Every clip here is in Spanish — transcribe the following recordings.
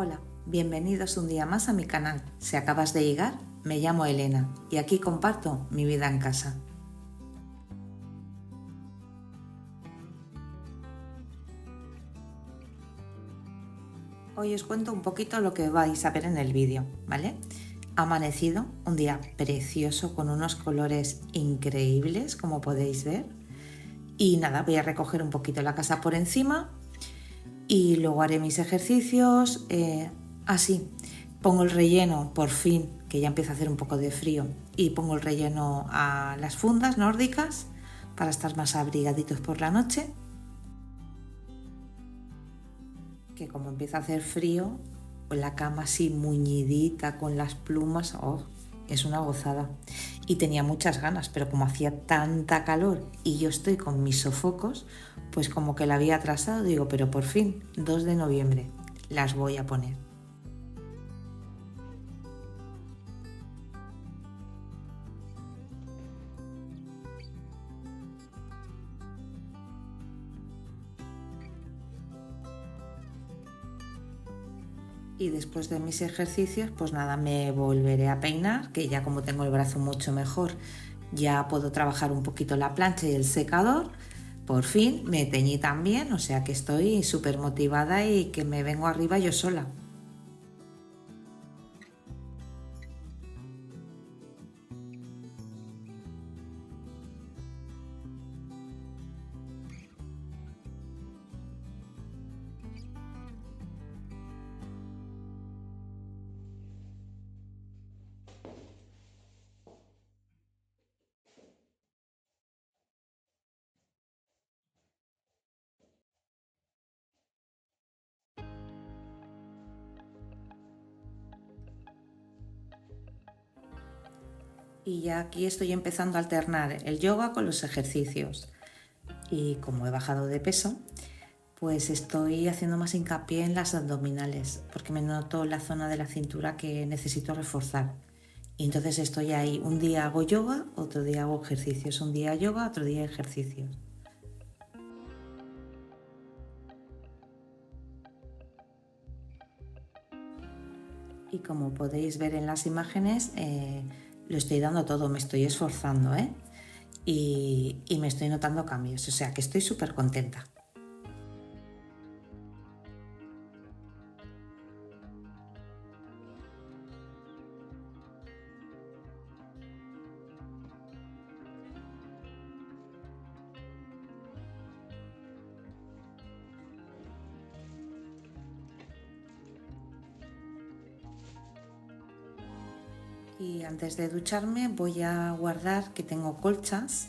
Hola, bienvenidos un día más a mi canal. Si acabas de llegar, me llamo Elena y aquí comparto mi vida en casa. Hoy os cuento un poquito lo que vais a ver en el vídeo, ¿vale? Ha amanecido un día precioso con unos colores increíbles, como podéis ver. Y nada, voy a recoger un poquito la casa por encima y luego haré mis ejercicios. Así, pongo el relleno, por fin, que ya empieza a hacer un poco de frío, y pongo el relleno a las fundas nórdicas para estar más abrigaditos por la noche. Que como empieza a hacer frío, pues la cama así muñidita con las plumas, oh, es una gozada. Y tenía muchas ganas, pero como hacía tanta calor y yo estoy con mis sofocos, pues como que la había atrasado, digo, pero por fin, 2 de noviembre, las voy a poner. Y después de mis ejercicios, pues nada, me volveré a peinar, que ya como tengo el brazo mucho mejor, ya puedo trabajar un poquito la plancha y el secador. Por fin me teñí también, o sea que estoy súper motivada y que me vengo arriba yo sola. Y ya aquí estoy empezando a alternar el yoga con los ejercicios. Y como he bajado de peso, pues estoy haciendo más hincapié en las abdominales, porque me noto la zona de la cintura que necesito reforzar. Y entonces estoy ahí, un día hago yoga, otro día hago ejercicios, un día yoga, otro día ejercicios. Y como podéis ver en las imágenes, lo estoy dando todo, me estoy esforzando, ¿eh? Y me estoy notando cambios, o sea que estoy súper contenta. Y antes de ducharme voy a guardar que tengo colchas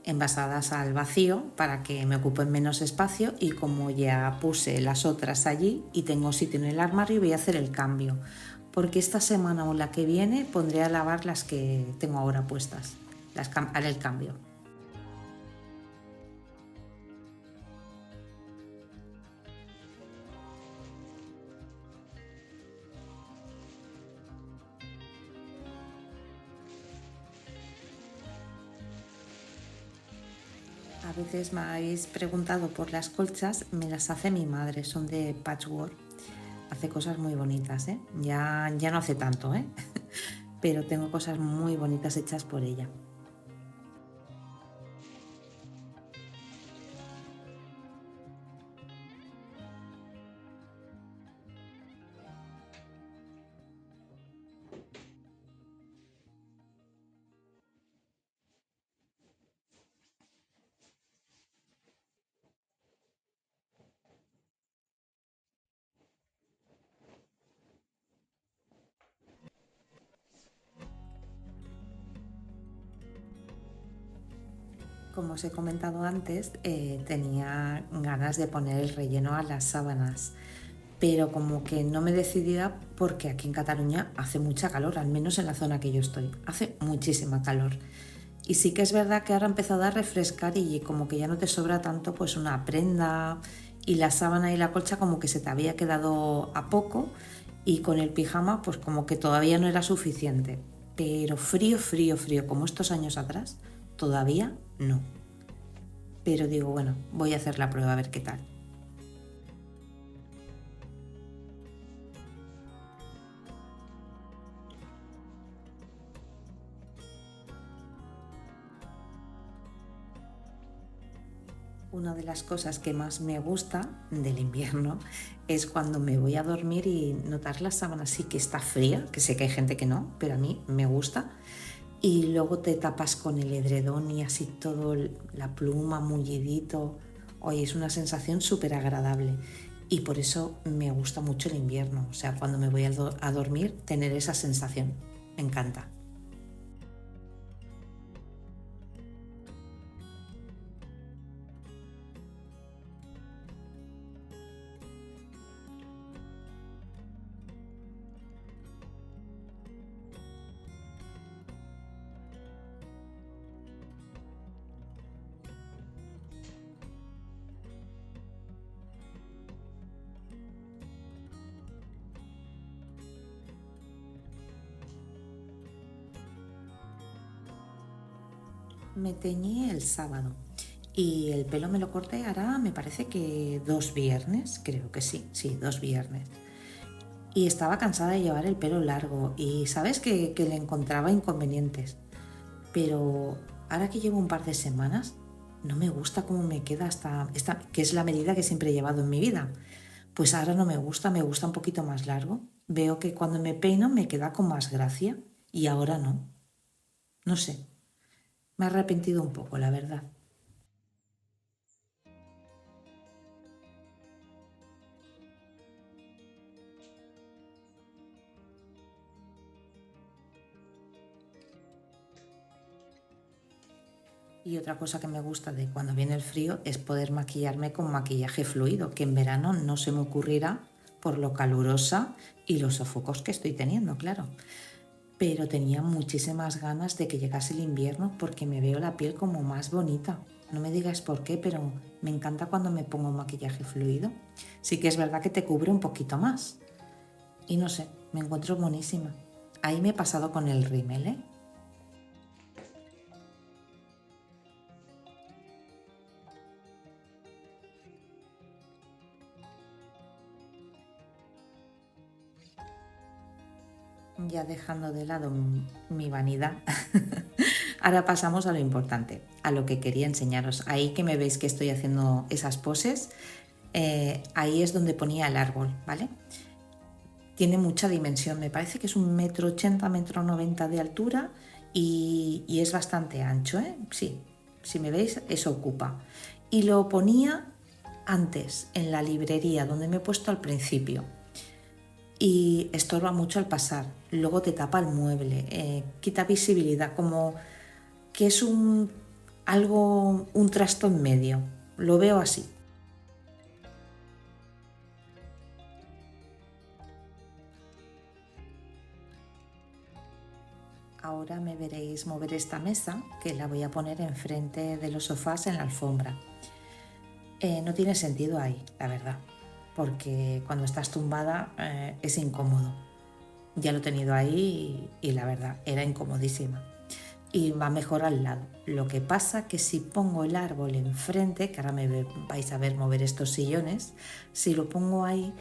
envasadas al vacío para que me ocupen menos espacio, y como ya puse las otras allí y tengo sitio en el armario, voy a hacer el cambio, porque esta semana o la que viene pondré a lavar las que tengo ahora puestas, haré el cambio. A veces me habéis preguntado por las colchas, me las hace mi madre, son de patchwork. Hace cosas muy bonitas, ¿eh? Ya no hace tanto, ¿eh? Pero tengo cosas muy bonitas hechas por ella. Como os he comentado antes, tenía ganas de poner el relleno a las sábanas, pero como que no me decidía porque aquí en Cataluña hace mucha calor, al menos en la zona que yo estoy, hace muchísima calor. Y sí que es verdad que ahora ha empezado a refrescar y como que ya no te sobra tanto pues una prenda, y la sábana y la colcha como que se te había quedado a poco, y con el pijama pues como que todavía no era suficiente. Pero frío, frío, frío, como estos años atrás, todavía no. Pero digo, bueno, voy a hacer la prueba a ver qué tal. Una de las cosas que más me gusta del invierno es cuando me voy a dormir y notar la sábana así que está fría, que sé que hay gente que no, pero a mí me gusta. Y luego te tapas con el edredón y así todo, la pluma, mullidito. Oye, es una sensación súper agradable. Y por eso me gusta mucho el invierno. O sea, cuando me voy a dormir, tener esa sensación. Me encanta. Me teñí el sábado y el pelo me lo corté ahora, me parece que 2 viernes, creo que sí, sí, 2 viernes. Y estaba cansada de llevar el pelo largo y sabes que le encontraba inconvenientes. Pero ahora que llevo un par de semanas, no me gusta cómo me queda hasta esta, que es la medida que siempre he llevado en mi vida. Pues ahora no me gusta un poquito más largo. Veo que cuando me peino me queda con más gracia y ahora no. No sé, me he arrepentido un poco, la verdad. Y otra cosa que me gusta de cuando viene el frío es poder maquillarme con maquillaje fluido, que en verano no se me ocurrirá por lo calurosa y los sofocos que estoy teniendo, claro. Pero tenía muchísimas ganas de que llegase el invierno porque me veo la piel como más bonita. No me digas por qué, pero me encanta cuando me pongo maquillaje fluido. Sí que es verdad que te cubre un poquito más. Y no sé, me encuentro buenísima. Ahí me he pasado con el rímel, ¿eh? Ya dejando de lado mi vanidad, ahora pasamos a lo importante, a lo que quería enseñaros. Ahí que me veis que estoy haciendo esas poses, ahí es donde ponía el árbol, ¿vale? Tiene mucha dimensión, me parece que es 1,80 m, 1,90 m de altura y es bastante ancho, ¿eh? Sí, si me veis, eso ocupa. Y lo ponía antes en la librería donde me he puesto al principio y estorba mucho al pasar. Luego te tapa el mueble, quita visibilidad, como que es un trasto en medio. Lo veo así. Ahora me veréis mover esta mesa, que la voy a poner enfrente de los sofás en la alfombra. No tiene sentido ahí, la verdad, porque cuando estás tumbada es incómodo. Ya lo he tenido ahí y la verdad era incomodísima. Y va mejor al lado. Lo que pasa que si pongo el árbol enfrente, que ahora vais a ver mover estos sillones, si lo pongo ahí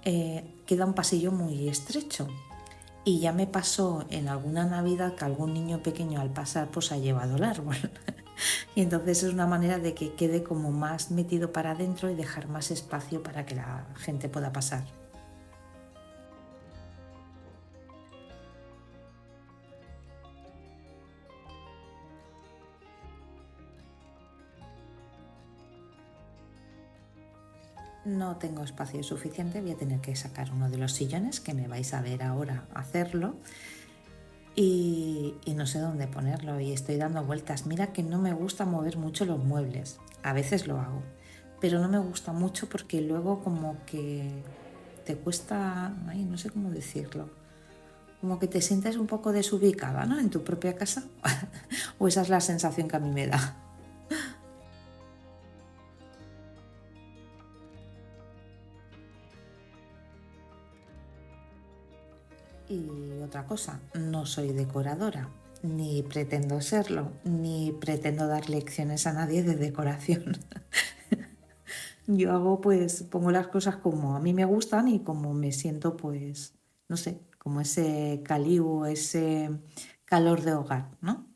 queda un pasillo muy estrecho. Y ya me pasó en alguna Navidad que algún niño pequeño al pasar pues ha llevado el árbol. Y entonces es una manera de que quede como más metido para adentro y dejar más espacio para que la gente pueda pasar. No tengo espacio suficiente, voy a tener que sacar uno de los sillones que me vais a ver ahora hacerlo y no sé dónde ponerlo y estoy dando vueltas. Mira que no me gusta mover mucho los muebles, a veces lo hago, pero no me gusta mucho porque luego como que te cuesta, ay, no sé cómo decirlo, como que te sientes un poco desubicada, ¿no? En tu propia casa, o esa es la sensación que a mí me da. Y otra cosa, no soy decoradora, ni pretendo serlo, ni pretendo dar lecciones a nadie de decoración. Yo hago, pues, pongo las cosas como a mí me gustan y como me siento, pues, no sé, como ese caliu, ese calor de hogar, ¿no?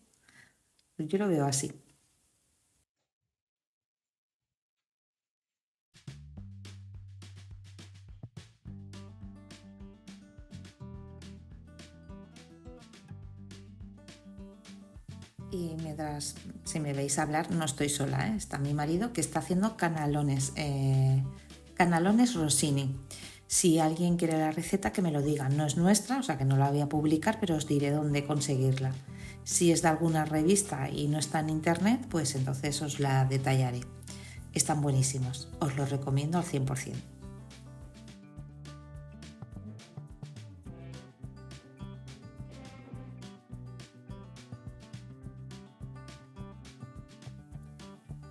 Yo lo veo así. Y mientras, si me veis hablar, no estoy sola, ¿eh? Está mi marido que está haciendo canalones Rossini. Si alguien quiere la receta, que me lo diga. No es nuestra, o sea que no la voy a publicar, pero os diré dónde conseguirla. Si es de alguna revista y no está en internet, pues entonces os la detallaré. Están buenísimos, os los recomiendo al 100%.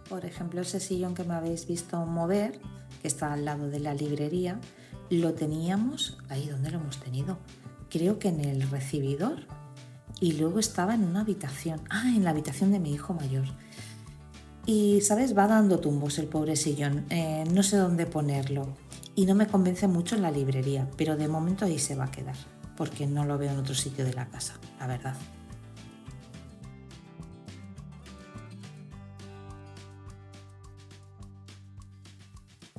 Por ejemplo, ese sillón que me habéis visto mover, que está al lado de la librería, lo teníamos, ahí donde lo hemos tenido, creo que en el recibidor, y luego estaba en una habitación, en la habitación de mi hijo mayor. Y, ¿sabes? Va dando tumbos el pobre sillón, no sé dónde ponerlo y no me convence mucho en la librería, pero de momento ahí se va a quedar, porque no lo veo en otro sitio de la casa, la verdad.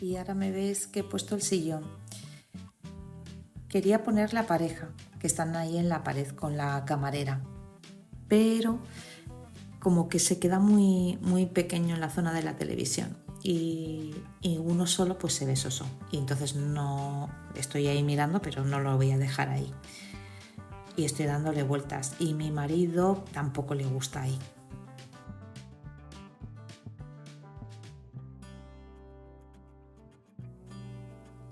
Y ahora me ves que he puesto el sillón. Quería poner la pareja, que están ahí en la pared con la camarera, pero como que se queda muy pequeño en la zona de la televisión y uno solo pues se ve soso. Y entonces no estoy ahí mirando, pero no lo voy a dejar ahí. Y estoy dándole vueltas y mi marido tampoco le gusta ahí.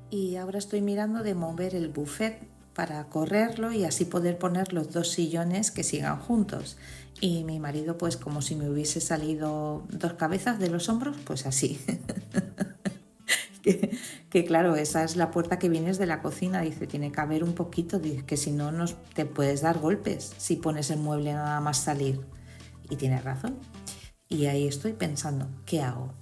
Y ahora estoy mirando de mover el buffet para correrlo y así poder poner los dos sillones que sigan juntos. Y mi marido, pues como si me hubiese salido dos cabezas de los hombros, pues así. que claro, esa es la puerta que vienes de la cocina, dice, tiene que haber un poquito, dice, que si no te puedes dar golpes si pones el mueble nada más salir. Y tiene razón. Y ahí estoy pensando, ¿qué hago?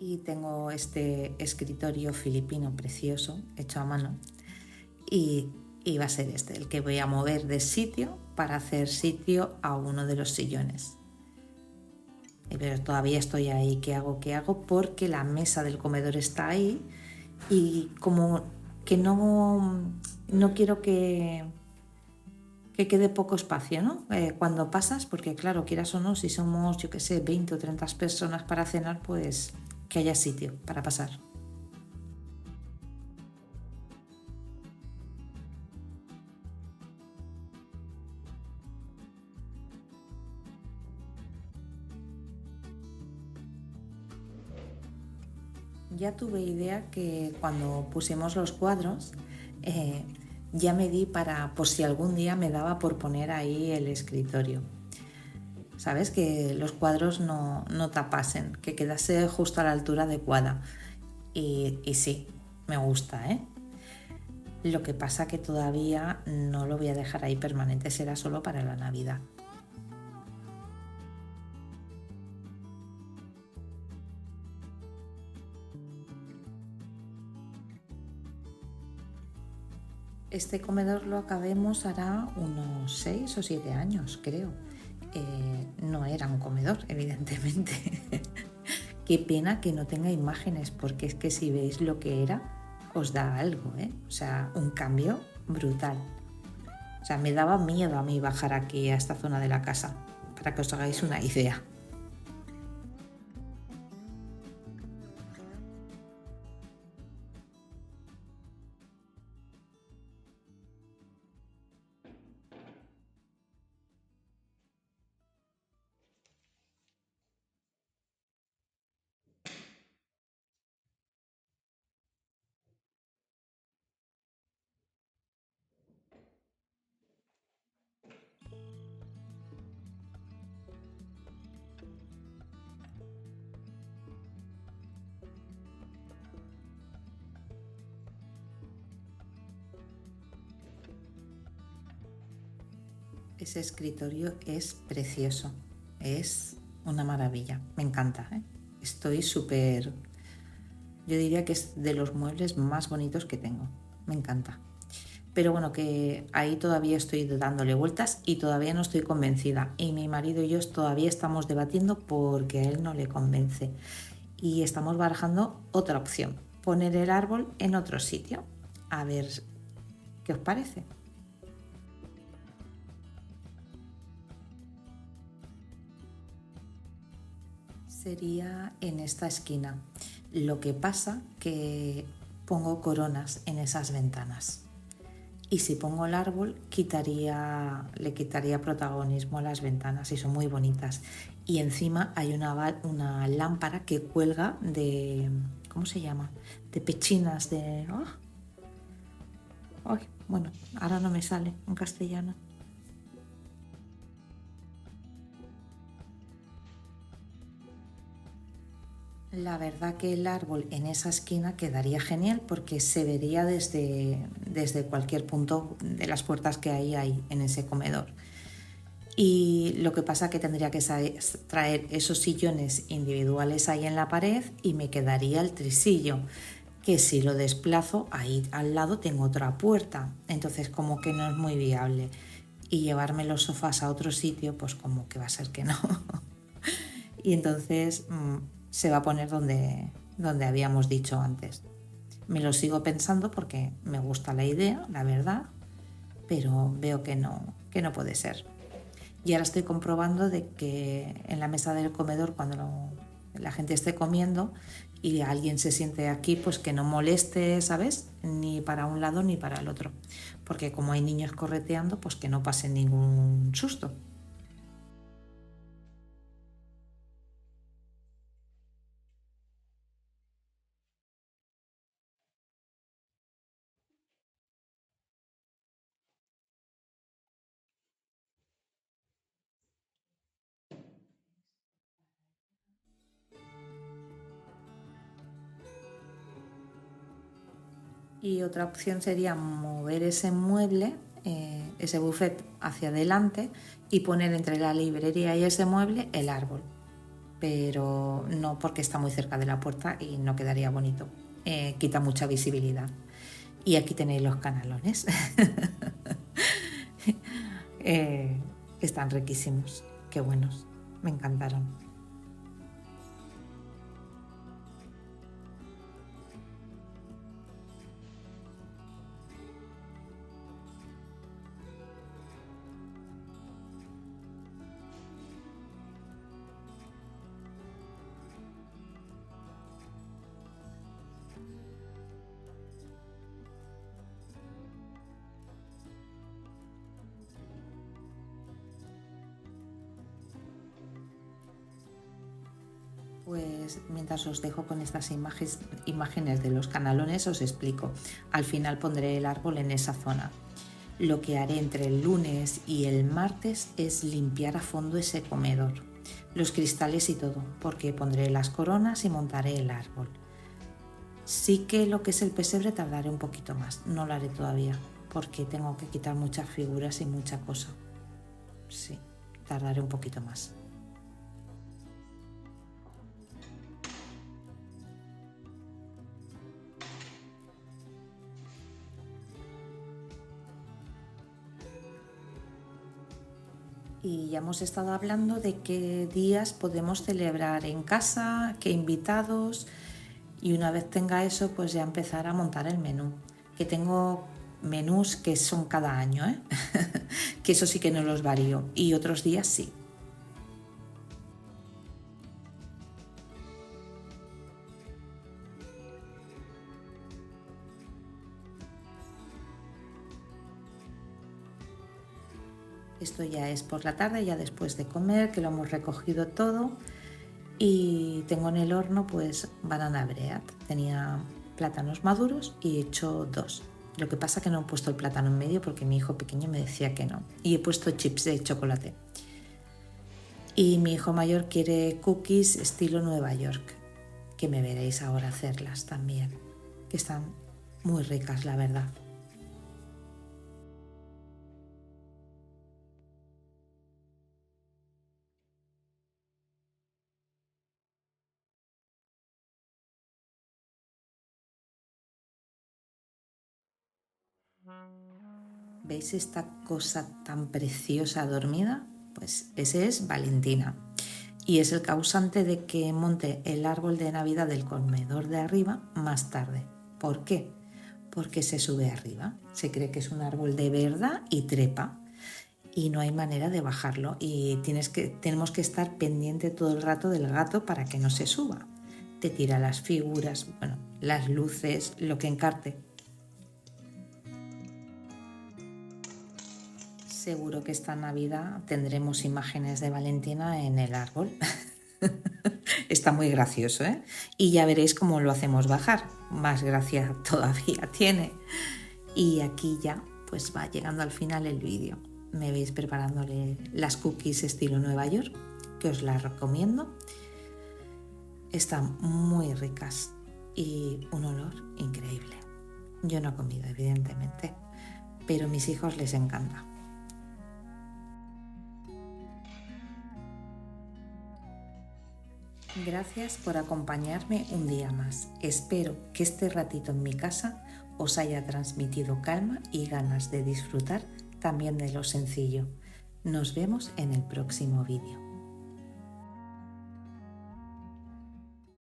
Y tengo este escritorio filipino precioso, hecho a mano, y, y va a ser este, el que voy a mover de sitio para hacer sitio a uno de los sillones. Pero todavía estoy ahí, ¿qué hago? ¿Qué hago? Porque la mesa del comedor está ahí y como que no quiero que quede poco espacio, ¿no? Cuando pasas, porque claro, quieras o no, si somos, yo qué sé, 20 o 30 personas para cenar, pues que haya sitio para pasar. Ya tuve idea que cuando pusimos los cuadros, eh, ya me di para, por si algún día me daba por poner ahí el escritorio. ¿Sabes? Que los cuadros no tapasen, que quedase justo a la altura adecuada. Y sí, me gusta, ¿eh? Lo que pasa que todavía no lo voy a dejar ahí permanente, será solo para la Navidad. Este comedor lo acabemos hará unos 6 o 7 años, creo. No era un comedor, evidentemente. Qué pena que no tenga imágenes, porque es que si veis lo que era, os da algo, ¿eh? O sea, un cambio brutal. O sea, me daba miedo a mí bajar aquí a esta zona de la casa, para que os hagáis una idea. Ese escritorio es precioso, es una maravilla, me encanta, ¿eh? Estoy súper, yo diría que es de los muebles más bonitos que tengo, me encanta. Pero bueno, que ahí todavía estoy dándole vueltas y todavía no estoy convencida. Y mi marido y yo todavía estamos debatiendo porque a él no le convence. Y estamos barajando otra opción, poner el árbol en otro sitio. A ver qué os parece. Sería en esta esquina. Lo que pasa que pongo coronas en esas ventanas. Y si pongo el árbol, le quitaría protagonismo a las ventanas y son muy bonitas. Y encima hay una lámpara que cuelga de, ¿cómo se llama? De pechinas de... ¡Oh! ¡Ay! Bueno, ahora no me sale en castellano. La verdad que el árbol en esa esquina quedaría genial porque se vería desde cualquier punto de las puertas que hay ahí en ese comedor. Y lo que pasa que tendría que traer esos sillones individuales ahí en la pared y me quedaría el trisillo, que si lo desplazo, ahí al lado tengo otra puerta. Entonces como que no es muy viable. Y llevarme los sofás a otro sitio, pues como que va a ser que no. Y entonces se va a poner donde habíamos dicho antes. Me lo sigo pensando porque me gusta la idea, la verdad, pero veo que no puede ser. Y ahora estoy comprobando de que en la mesa del comedor, cuando la gente esté comiendo y alguien se siente aquí, pues que no moleste, ¿sabes? Ni para un lado ni para el otro. Porque como hay niños correteando, pues que no pase ningún susto. Y otra opción sería mover ese mueble, ese buffet hacia adelante y poner entre la librería y ese mueble el árbol. Pero no porque está muy cerca de la puerta y no quedaría bonito. Quita mucha visibilidad. Y aquí tenéis los canalones. Eh, Están riquísimos. Qué buenos. Me encantaron. Pues mientras os dejo con estas imágenes de los canalones, os explico. Al final pondré el árbol en esa zona. Lo que haré entre el lunes y el martes es limpiar a fondo ese comedor, los cristales y todo, porque pondré las coronas y montaré el árbol. Sí que lo que es el pesebre tardaré un poquito más, no lo haré todavía, porque tengo que quitar muchas figuras y mucha cosa. Sí, tardaré un poquito más. Y ya hemos estado hablando de qué días podemos celebrar en casa, qué invitados, y una vez tenga eso, pues ya empezar a montar el menú. Que tengo menús que son cada año, ¿eh? Que eso sí que no los varío, y otros días sí. Esto ya es por la tarde, ya después de comer, que lo hemos recogido todo. Y tengo en el horno pues banana bread. Tenía plátanos maduros y he hecho dos. Lo que pasa que no he puesto el plátano en medio porque mi hijo pequeño me decía que no. Y he puesto chips de chocolate. Y mi hijo mayor quiere cookies estilo Nueva York, que me veréis ahora hacerlas también, que están muy ricas, la verdad. ¿Veis esta cosa tan preciosa dormida? Pues ese es Valentina y es el causante de que monte el árbol de Navidad del comedor de arriba más tarde. ¿Por qué? Porque se sube arriba, se cree que es un árbol de verdad y trepa y no hay manera de bajarlo y tenemos que estar pendiente todo el rato del gato para que no se suba. Te tira las figuras, bueno, las luces, lo que encarte. Seguro que esta Navidad tendremos imágenes de Valentina en el árbol. Está muy gracioso, ¿eh? Y ya veréis cómo lo hacemos bajar. Más gracia todavía tiene. Y aquí ya pues va llegando al final el vídeo. Me veis preparándole las cookies estilo Nueva York, que os las recomiendo. Están muy ricas y un olor increíble. Yo no he comido, evidentemente, pero a mis hijos les encanta. Gracias por acompañarme un día más. Espero que este ratito en mi casa os haya transmitido calma y ganas de disfrutar también de lo sencillo. Nos vemos en el próximo vídeo.